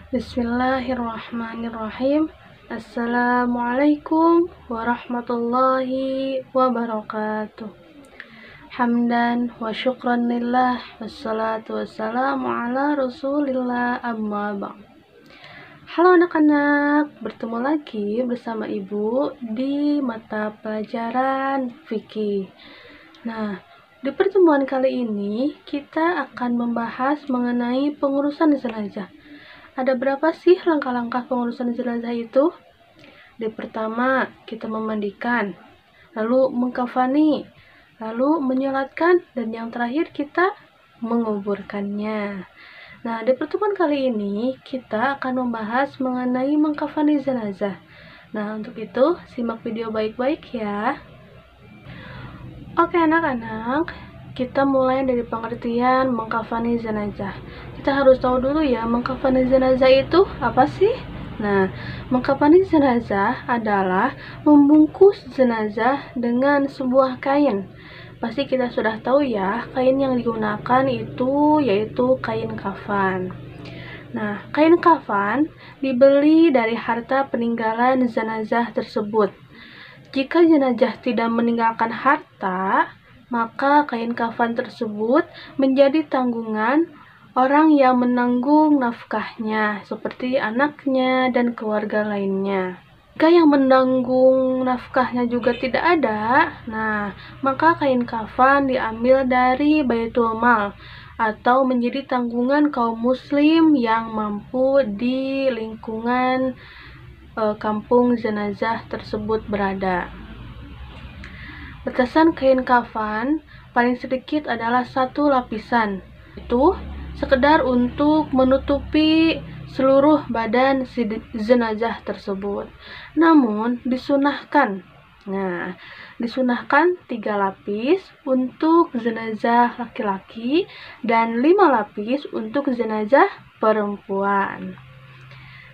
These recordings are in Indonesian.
Bismillahirrahmanirrahim. Assalamualaikum warahmatullahi wabarakatuh. Hamdan wa syukran lillah, wassalatu wassalamu ala rasulillah, amma ba'd. Halo anak-anak, bertemu lagi bersama Ibu di mata pelajaran fikih. Nah, di pertemuan kali ini kita akan membahas mengenai pengurusan jenazah. Ada berapa sih langkah-langkah pengurusan jenazah itu? Di pertama, kita memandikan, lalu mengkafani, lalu menyolatkan, dan yang terakhir kita menguburkannya. Nah, di pertemuan kali ini kita akan membahas mengenai mengkafani jenazah. Nah, untuk itu simak video baik-baik ya. Oke anak-anak, kita mulai dari pengertian mengkafani jenazah. Kita harus tahu dulu ya, mengkafani jenazah itu apa sih? Nah, mengkafani jenazah adalah membungkus jenazah dengan sebuah kain. Pasti kita sudah tahu ya, kain yang digunakan itu yaitu kain kafan. Nah, kain kafan dibeli dari harta peninggalan jenazah tersebut. Jika jenazah tidak meninggalkan harta, maka kain kafan tersebut menjadi tanggungan orang yang menanggung nafkahnya, seperti anaknya dan keluarga lainnya. Jika yang menanggung nafkahnya juga tidak ada, nah, maka kain kafan diambil dari Baitul Mal atau menjadi tanggungan kaum muslim yang mampu di lingkungan kampung jenazah tersebut berada. Batasan kain kafan paling sedikit adalah 1 lapisan. Itu sekedar untuk menutupi seluruh badan si jenazah tersebut. Namun disunahkan. Nah, disunahkan 3 lapis untuk jenazah laki-laki dan 5 lapis untuk jenazah perempuan.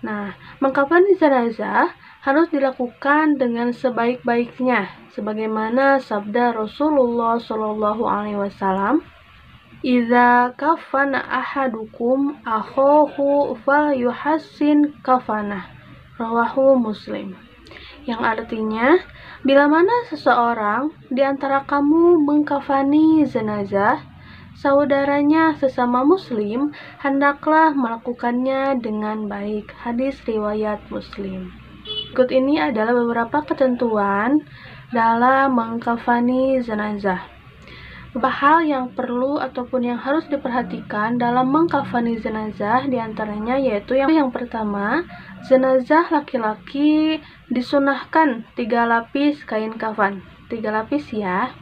Nah, mengkafani jenazah harus dilakukan dengan sebaik-baiknya, sebagaimana sabda Rasulullah Shallallahu Alaihi Wasallam, "Idza kafana ahadukum akhahu falyuhassin kafanah." Rawahu Muslim. Yang artinya, bila mana seseorang di antara kamu mengkafani jenazah saudaranya sesama muslim, hendaklah melakukannya dengan baik. Hadis riwayat Muslim. Berikut ini adalah beberapa ketentuan dalam mengkafani jenazah. Beberapa hal yang perlu ataupun yang harus diperhatikan dalam mengkafani jenazah diantaranya yaitu yang pertama, jenazah laki-laki disunahkan 3 lapis kain kafan. 3 lapis ya.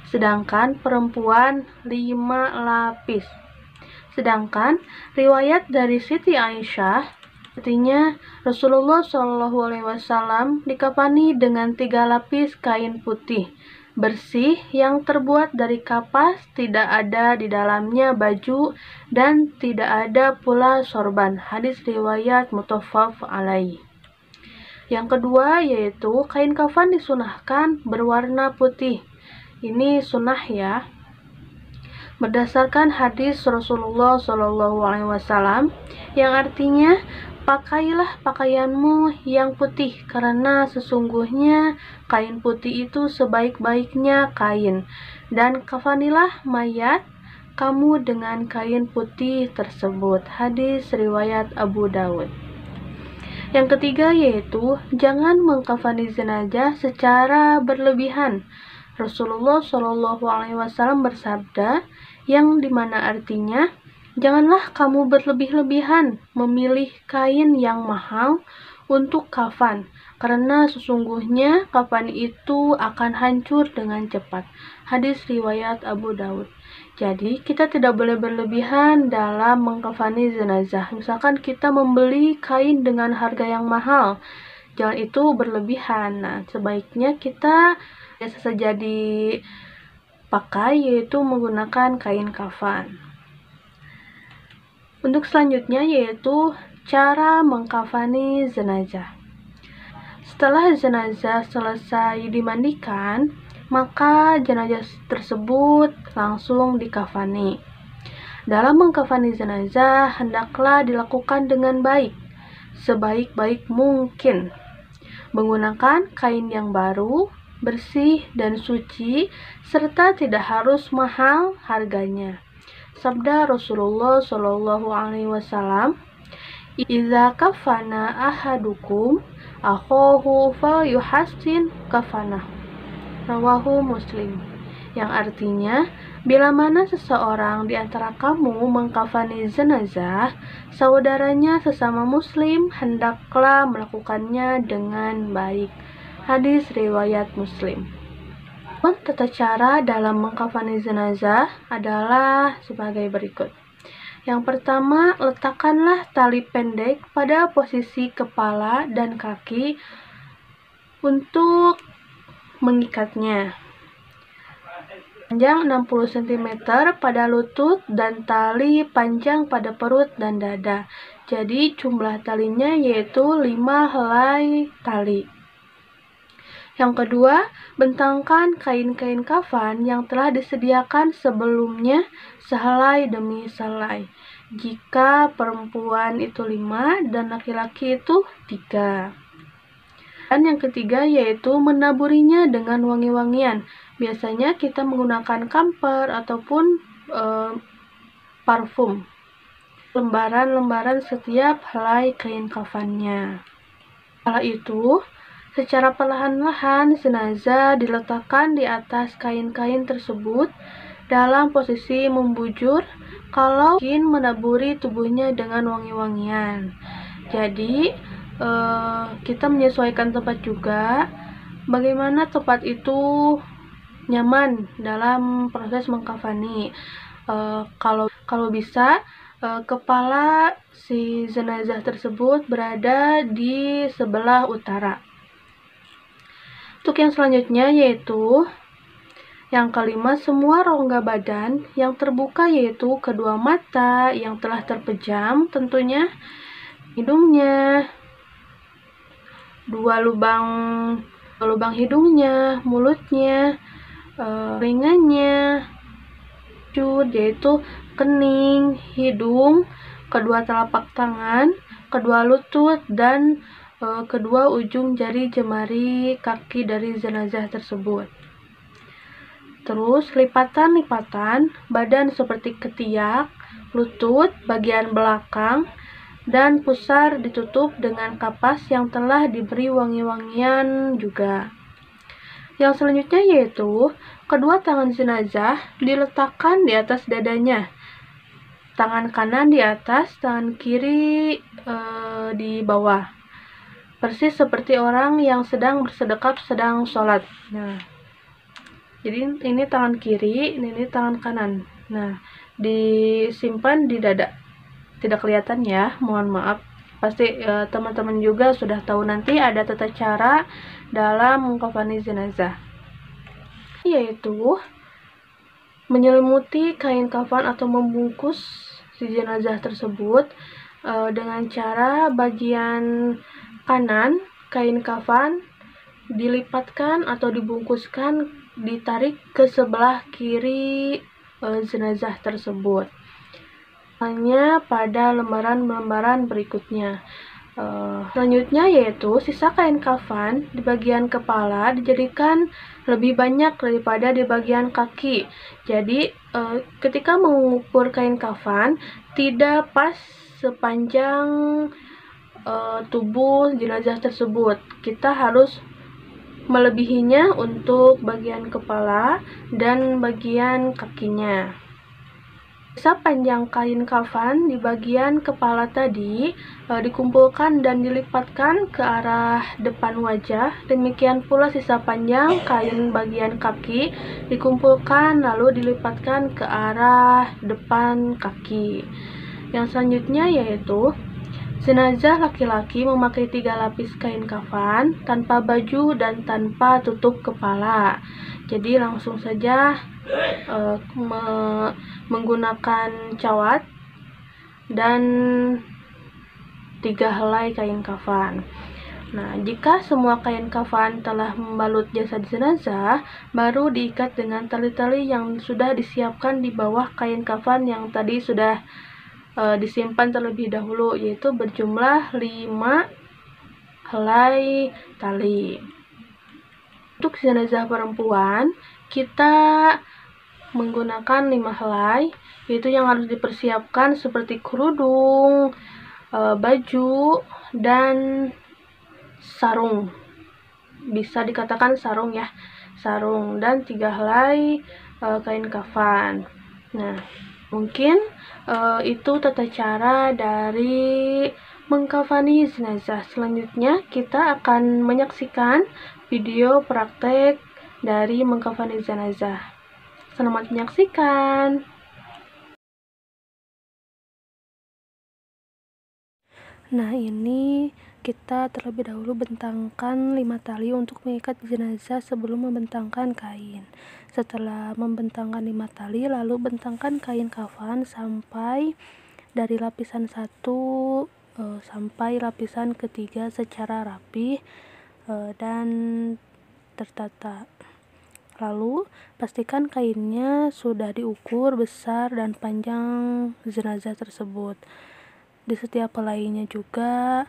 Sedangkan perempuan 5 lapis. Sedangkan riwayat dari Siti Aisyah, artinya Rasulullah SAW dikafani dengan 3 lapis kain putih bersih yang terbuat dari kapas, tidak ada di dalamnya baju dan tidak ada pula sorban. Hadis riwayat muttafaq alaih. Yang kedua yaitu kain kafan disunahkan berwarna putih. Ini sunnah ya. Berdasarkan hadis Rasulullah SAW yang artinya, pakailah pakaianmu yang putih karena sesungguhnya kain putih itu sebaik-baiknya kain, dan kafanilah mayat kamu dengan kain putih tersebut. Hadis riwayat Abu Dawud. Yang ketiga yaitu jangan mengkafani jenazah secara berlebihan. Rasulullah Shallallahu Alaihi Wasallam bersabda, yang dimana artinya, janganlah kamu berlebih-lebihan memilih kain yang mahal untuk kafan, karena sesungguhnya kafan itu akan hancur dengan cepat. Hadis riwayat Abu Dawud. Jadi kita tidak boleh berlebihan dalam mengkafani jenazah. Misalkan kita membeli kain dengan harga yang mahal, jangan itu berlebihan. Nah, sebaiknya kita biasa saja dipakai, yaitu menggunakan kain kafan. Untuk selanjutnya yaitu cara mengkafani jenazah. Setelah jenazah selesai dimandikan, maka jenazah tersebut langsung dikafani. Dalam mengkafani jenazah, hendaklah dilakukan dengan baik, sebaik-baik mungkin, menggunakan kain yang baru, bersih, dan suci, serta tidak harus mahal harganya. Sabda Rasulullah Shallallahu Alaihi Wasallam, "Idza kafana ahadukum akhahu falyuhassin kafanah." Rawahu Muslim. Yang artinya, bila mana seseorang di antara kamu mengkafani jenazah, saudaranya sesama muslim hendaklah melakukannya dengan baik. Hadis riwayat Muslim. Tata cara dalam mengkafani jenazah adalah sebagai berikut. Yang pertama, letakkanlah tali pendek pada posisi kepala dan kaki untuk mengikatnya. Panjang 60 cm pada lutut dan tali panjang pada perut dan dada. Jadi jumlah talinya yaitu 5 helai tali. Yang kedua, bentangkan kain-kain kafan yang telah disediakan sebelumnya sehelai demi sehelai. Jika perempuan itu 5 dan laki-laki itu 3. Dan yang ketiga yaitu menaburinya dengan wangi-wangian. Biasanya kita menggunakan kamfer ataupun parfum. Lembaran-lembaran setiap helai kain kafannya. Setelah itu, secara perlahan-lahan jenazah diletakkan di atas kain-kain tersebut dalam posisi membujur kalau ingin menaburi tubuhnya dengan wangi-wangian. Jadi, kita menyesuaikan tempat juga, bagaimana tempat itu nyaman dalam proses mengkafani. Kalau bisa, kepala si jenazah tersebut berada di sebelah utara. Untuk yang selanjutnya yaitu yang kelima, semua rongga badan yang terbuka yaitu kedua mata yang telah terpejam, tentunya hidungnya, dua lubang hidungnya, mulutnya, telinganya, yaitu kening, hidung, kedua telapak tangan, kedua lutut, dan kedua ujung jari jemari kaki dari jenazah tersebut. Terus lipatan-lipatan badan seperti ketiak, lutut, bagian belakang, dan pusar ditutup dengan kapas yang telah diberi wangi-wangian juga. Yang selanjutnya yaitu kedua tangan jenazah diletakkan di atas dadanya. Tangan kanan di atas, tangan kiri di bawah. Persis seperti orang yang sedang bersedekap, sedang sholat. Nah, jadi ini tangan kiri, ini tangan kanan. Nah, disimpan di dada. Tidak kelihatan ya, mohon maaf. Pasti teman-teman juga sudah tahu nanti ada tata cara dalam mengkafani jenazah, yaitu menyelimuti kain kafan atau membungkus si jenazah tersebut dengan cara bagian kanan kain kafan dilipatkan atau dibungkuskan, ditarik ke sebelah kiri jenazah tersebut. Hanya pada lembaran-lembaran berikutnya. Selanjutnya yaitu sisa kain kafan di bagian kepala dijadikan lebih banyak daripada di bagian kaki. Jadi ketika mengukur kain kafan tidak pas sepanjang tubuh jenazah tersebut. Kita harus melebihinya untuk bagian kepala dan bagian kakinya. Sisa panjang kain kafan di bagian kepala tadi dikumpulkan dan dilipatkan ke arah depan wajah. Demikian pula sisa panjang kain bagian kaki dikumpulkan lalu dilipatkan ke arah depan kaki. Yang selanjutnya yaitu jenazah laki-laki memakai 3 lapis kain kafan tanpa baju dan tanpa tutup kepala. Jadi langsung saja menggunakan cawat dan 3 helai kain kafan. Nah, jika semua kain kafan telah membalut jasad jenazah, baru diikat dengan tali-tali yang sudah disiapkan di bawah kain kafan yang tadi sudah disimpan terlebih dahulu, yaitu berjumlah 5 helai tali. Untuk jenazah perempuan, kita menggunakan 5 helai, yaitu yang harus dipersiapkan seperti kerudung, baju, dan sarung. Bisa dikatakan sarung ya, sarung, dan 3 helai kain kafan. Nah, mungkin itu tata cara dari mengkafani jenazah. Selanjutnya kita akan menyaksikan video praktek dari mengkafani jenazah. Selamat menyaksikan. Nah, ini kita terlebih dahulu bentangkan 5 tali untuk mengikat jenazah sebelum membentangkan kain. Setelah membentangkan 5 tali, lalu bentangkan kain kafan sampai dari lapisan 1 sampai lapisan ketiga secara rapi dan tertata. Lalu pastikan kainnya sudah diukur besar dan panjang jenazah tersebut. Di setiap helainya juga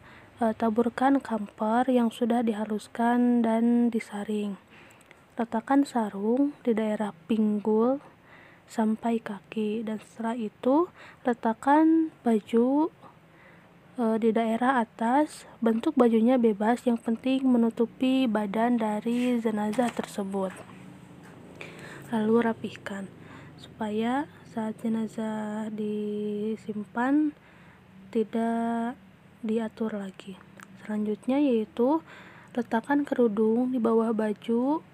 taburkan kamper yang sudah dihaluskan dan disaring. Letakkan sarung di daerah pinggul sampai kaki, dan setelah itu letakkan baju di daerah atas. Bentuk bajunya bebas, yang penting menutupi badan dari jenazah tersebut. Lalu rapihkan supaya saat jenazah disimpan tidak diatur lagi. Selanjutnya yaitu letakkan kerudung di bawah baju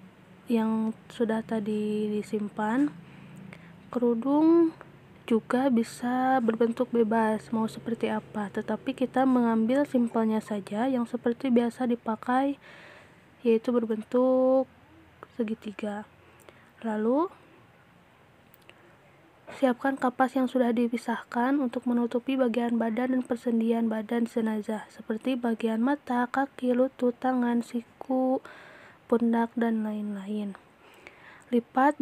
yang sudah tadi disimpan. Kerudung juga bisa berbentuk bebas, mau seperti apa, tetapi kita mengambil simpelnya saja yang seperti biasa dipakai, yaitu berbentuk segitiga. Lalu siapkan kapas yang sudah dipisahkan untuk menutupi bagian badan dan persendian badan jenazah, seperti bagian mata, kaki, lutut, tangan, siku, pundak, dan lain-lain. Lipat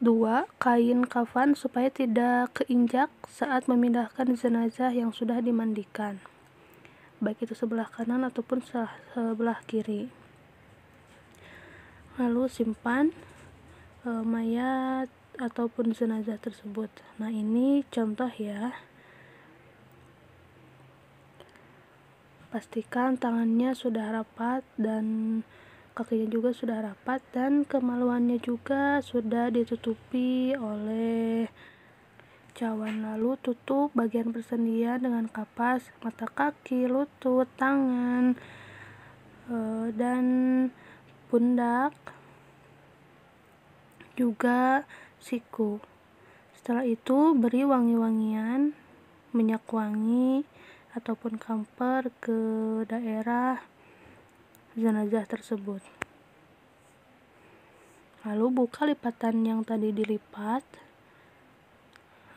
dua kain kafan supaya tidak keinjak saat memindahkan jenazah yang sudah dimandikan, baik itu sebelah kanan ataupun sebelah kiri. Lalu simpan mayat ataupun jenazah tersebut. Nah, ini contoh ya. Pastikan tangannya sudah rapat dan kakinya juga sudah rapat, dan kemaluannya juga sudah ditutupi oleh cawan. Lalu tutup bagian persendian dengan kapas, mata, kaki, lutut, tangan, dan pundak, juga siku. Setelah itu beri wangi-wangian, minyak wangi ataupun kamper ke daerah jenazah tersebut. Lalu buka lipatan yang tadi dilipat.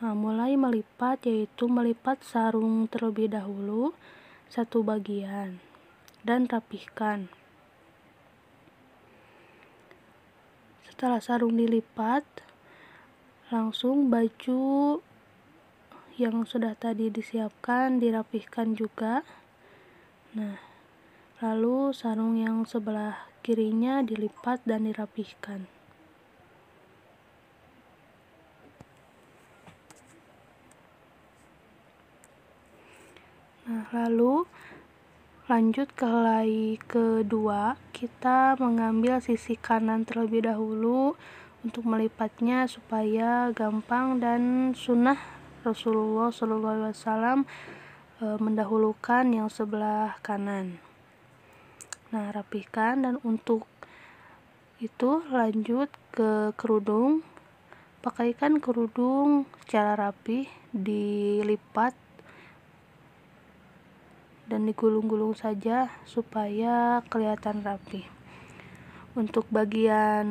Nah, mulai melipat, yaitu melipat sarung terlebih dahulu satu bagian dan rapihkan. Setelah sarung dilipat, langsung baju yang sudah tadi disiapkan dirapihkan juga. Nah, lalu sarung yang sebelah kirinya dilipat dan dirapihkan. Nah, lalu lanjut ke helai kedua, kita mengambil sisi kanan terlebih dahulu untuk melipatnya supaya gampang dan sunnah Rasulullah SAW mendahulukan yang sebelah kanan. Nah, rapihkan, dan untuk itu lanjut ke kerudung. Pakaikan kerudung secara rapi, dilipat dan digulung-gulung saja supaya kelihatan rapi. Untuk bagian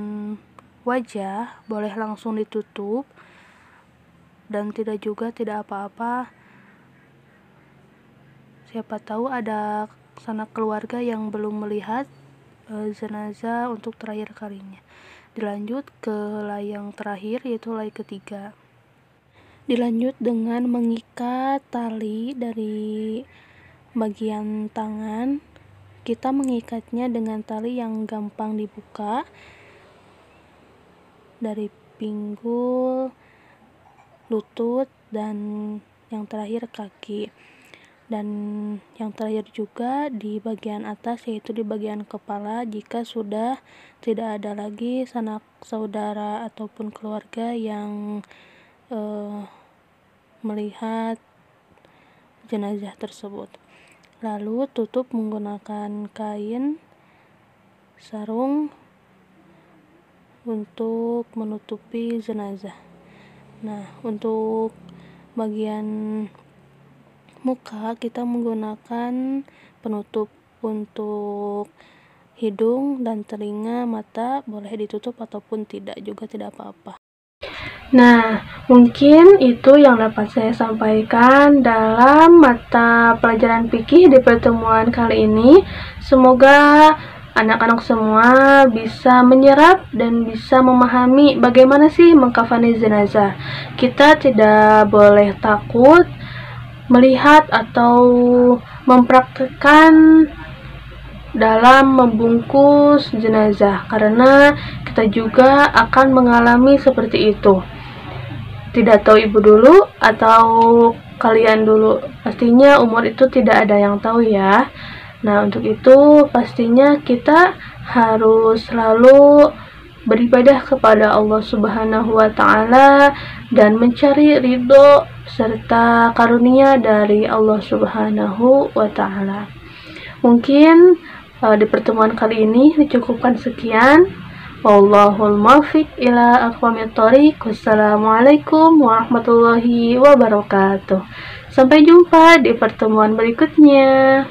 wajah boleh langsung ditutup dan tidak apa-apa, siapa tahu ada sanak keluarga yang belum melihat jenazah untuk terakhir kalinya. Dilanjut ke helai yang terakhir, yaitu helai ketiga. Dilanjut dengan mengikat tali dari bagian tangan. Kita mengikatnya dengan tali yang gampang dibuka dari pinggul, lutut, dan yang terakhir kaki. Dan yang terakhir juga di bagian atas, yaitu di bagian kepala, jika sudah tidak ada lagi sanak saudara ataupun keluarga yang melihat jenazah tersebut. Lalu tutup menggunakan kain sarung untuk menutupi jenazah. Nah, untuk bagian muka kita menggunakan penutup. Untuk hidung dan telinga, mata boleh ditutup ataupun tidak, juga tidak apa-apa. Nah, mungkin itu yang dapat saya sampaikan dalam mata pelajaran fikih di pertemuan kali ini. Semoga anak-anak semua bisa menyerap dan bisa memahami bagaimana sih mengkafani jenazah. Kita tidak boleh takut melihat atau mempraktikkan dalam membungkus jenazah, karena kita juga akan mengalami seperti itu. Tidak tahu ibu dulu atau kalian dulu, pastinya umur itu tidak ada yang tahu ya. Nah, untuk itu pastinya kita harus selalu beribadah kepada Allah Subhanahu wa Ta'ala dan mencari ridho serta karunia dari Allah Subhanahu wa Ta'ala. Mungkin di pertemuan kali ini dicukupkan sekian. Wallahul muwaffiq ila aqwamit thoriq. Wassalamualaikum warahmatullahi wabarakatuh. Sampai jumpa di pertemuan berikutnya.